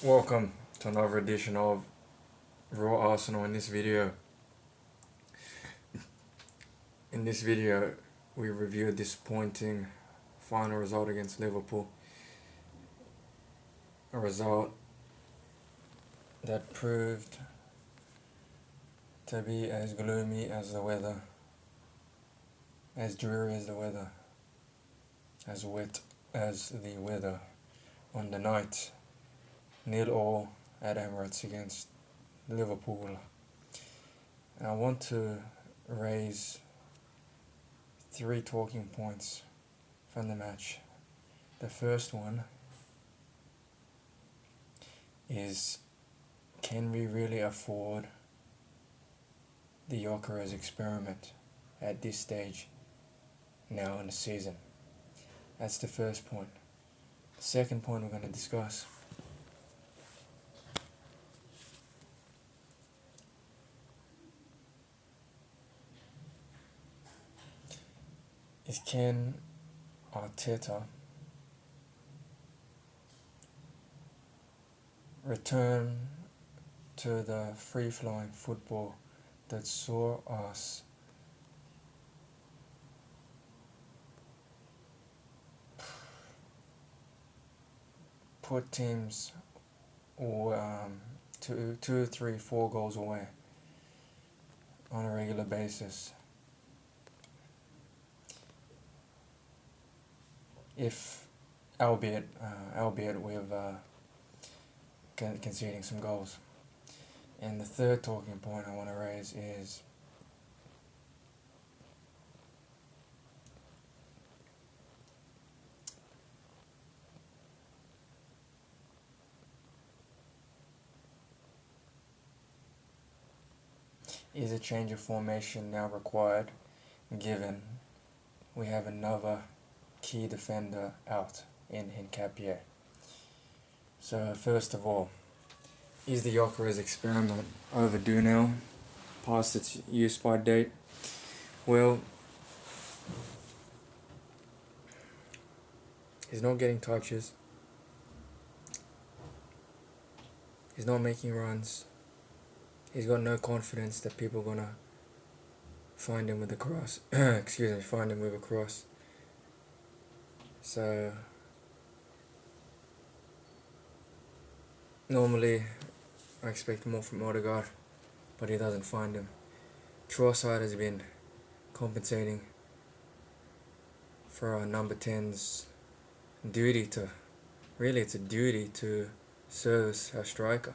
Welcome to another edition of Raw Arsenal. In this video, we review a disappointing final result against Liverpool. A result that proved to be as gloomy as the weather, as dreary as the weather, as wet as the weather on the night 0-0 at Emirates against Liverpool. And I want to raise 3 talking points from the match. The first one is, can we really afford the Gyokeres experiment at this stage now in the season? That's the first point. The second point we're going to discuss is, can Arteta return to the free-flowing football that saw us put teams or 2, 3, 4 goals away on a regular basis? If, albeit with conceding some goals. And the third talking point I want to raise is a change of formation now required, given we have another key defender out in Capierre. So first of all, is the Gyokeres experiment overdue now, past its use-by date? Well, he's not getting touches, he's not making runs, he's got no confidence that people are gonna find him with a cross. Find him with a cross. So normally I expect more from Odegaard, but he doesn't find him. Trossard has been compensating for our number 10's duty to, really it's a duty to service our striker,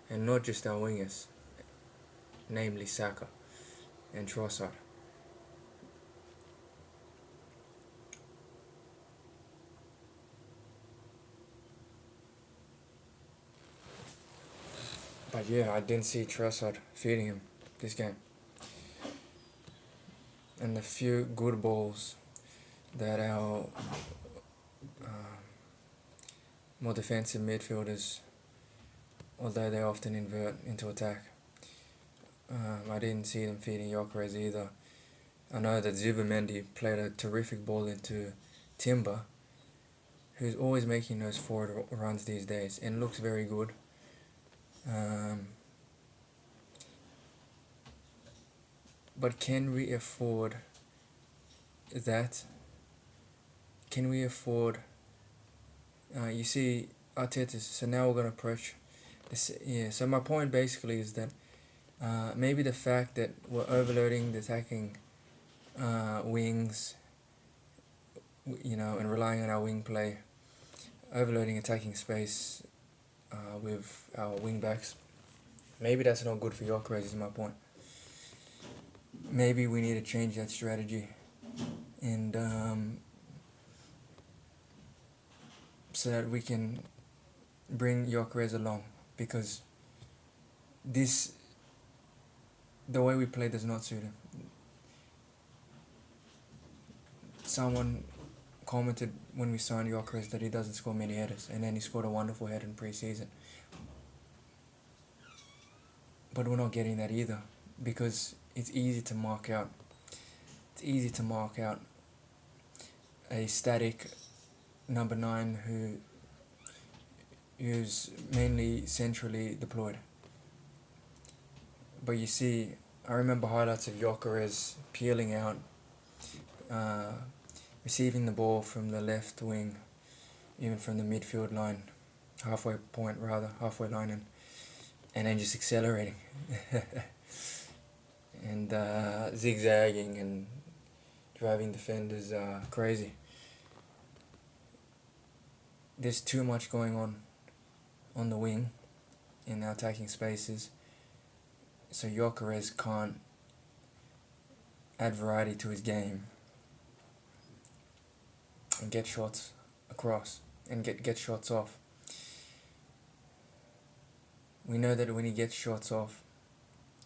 and not just our wingers, namely Saka and Trossard. But yeah, I didn't see Trossard feeding him this game. And the few good balls that our more defensive midfielders, although they often invert into attack, I didn't see them feeding Gyokeres either. I know that Zubimendi played a terrific ball into Timber, who's always making those forward runs these days and looks very good. But can we afford that? Can we afford... you see, Arteta, so now we're going to approach this, so my point basically is that maybe the fact that we're overloading the attacking wings, and relying on our wing play, overloading attacking space with our wing backs, maybe that's not good for Gyokeres, is my point. Maybe we need to change that strategy, and so that we can bring Gyokeres along, because the way we play does not suit him. Someone commented when we signed Gyokeres that he doesn't score many headers, and then he scored a wonderful header in pre-season. But we're not getting that either, because it's easy to mark out a static number 9 who's mainly centrally deployed. But you see, I remember highlights of Gyokeres peeling out, uh, receiving the ball from the left wing, even from the midfield line, halfway line, and then just accelerating and zigzagging and driving defenders crazy. There's too much going on the wing in the attacking spaces, so Gyokeres can't add variety to his game and get shots across and get shots off. We know that when he gets shots off,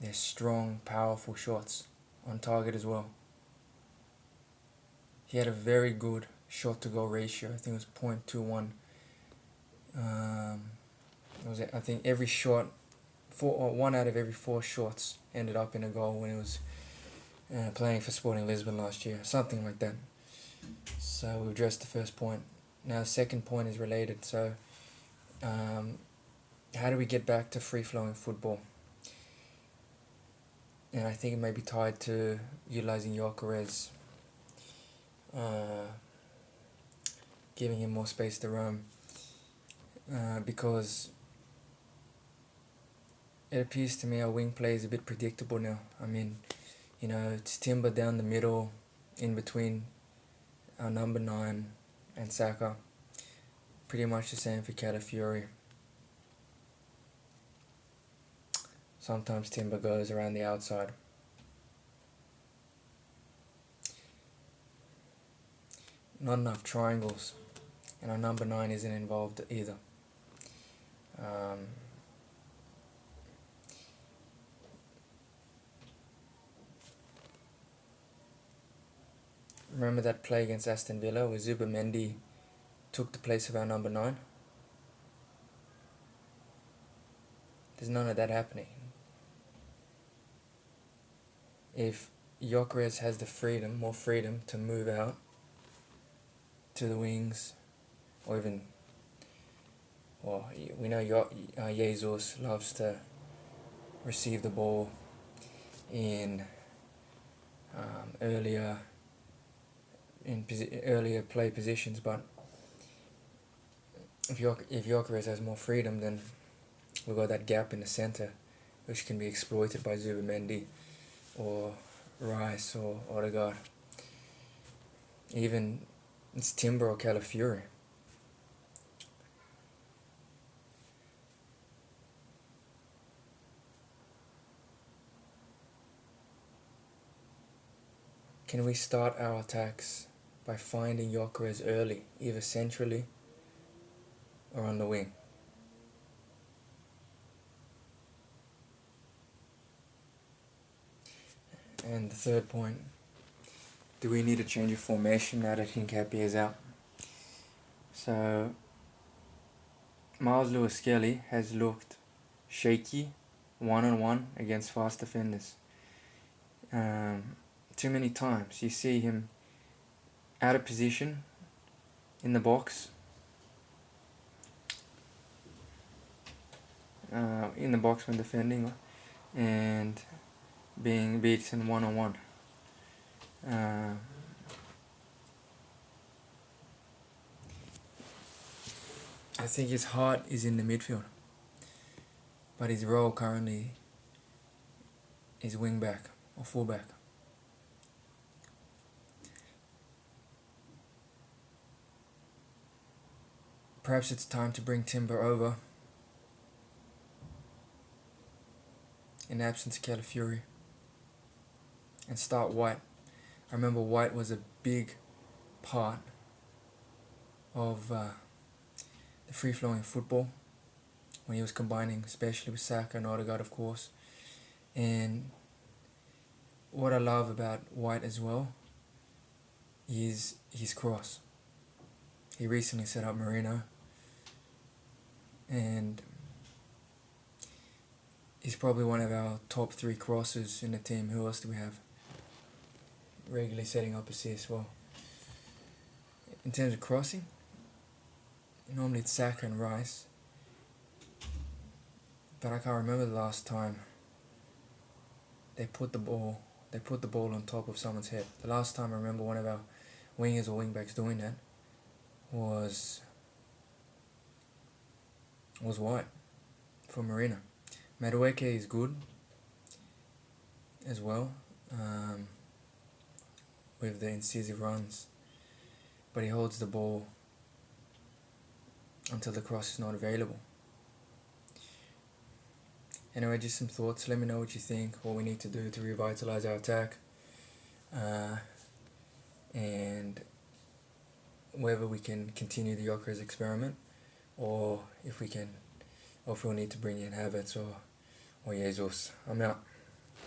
they're strong, powerful shots on target as well. He had a very good shot to goal ratio. I think it was 0.21. I think every shot, 1 out of every 4 shots ended up in a goal when he was playing for Sporting Lisbon last year, something like that. So we addressed the first point. Now the second point is related. So how do we get back to free-flowing football? And I think it may be tied to utilising Gyokeres, giving him more space to roam, because it appears to me our wing play is a bit predictable now. I mean, it's Timber down the middle, in between our number 9 and Saka. Pretty much the same for Calafiori. Sometimes Timber goes around the outside. Not enough triangles, and our number 9 isn't involved either. Remember that play against Aston Villa where Zubimendi took the place of our number 9? There's none of that happening. If Gyokeres has the more freedom to move out to the wings, or even, we know Jesus loves to receive the ball in earlier play positions, but if Gyokeres has more freedom, then we've got that gap in the centre, which can be exploited by Zubimendi or Rice or Odegaard. Even it's Timber or Calafiori. Can we start our attacks by finding Gyokeres early, either centrally or on the wing? And the third point, do we need a change of formation now that Hincapie is out? So, Miles Lewis-Skelly has looked shaky one-on-one against fast defenders. Too many times you see him out of position in the box, when defending, and being beaten one-on-one. I think his heart is in the midfield, but his role currently is wing-back or full-back. Perhaps it's time to bring Timber over in absence of Calafiori and start White. I remember White was a big part of the free-flowing football when he was combining, especially with Saka and Odegaard, of course. And what I love about White as well is his cross. He recently set up Marino, and he's probably one of our top 3 crossers in the team. Who else do we have regularly setting up assists? Well, in terms of crossing, normally it's Saka and Rice, but I can't remember the last time they put the ball on top of someone's head. The last time I remember one of our wingers or wingbacks doing that was White for Marina. Madueke is good as well, with the incisive runs, but he holds the ball until the cross is not available. Anyway, just some thoughts. Let me know what you think, what we need to do to revitalise our attack, and whether we can continue the Gyokeres experiment, or if we'll need to bring in Havertz or Jesus. I'm out.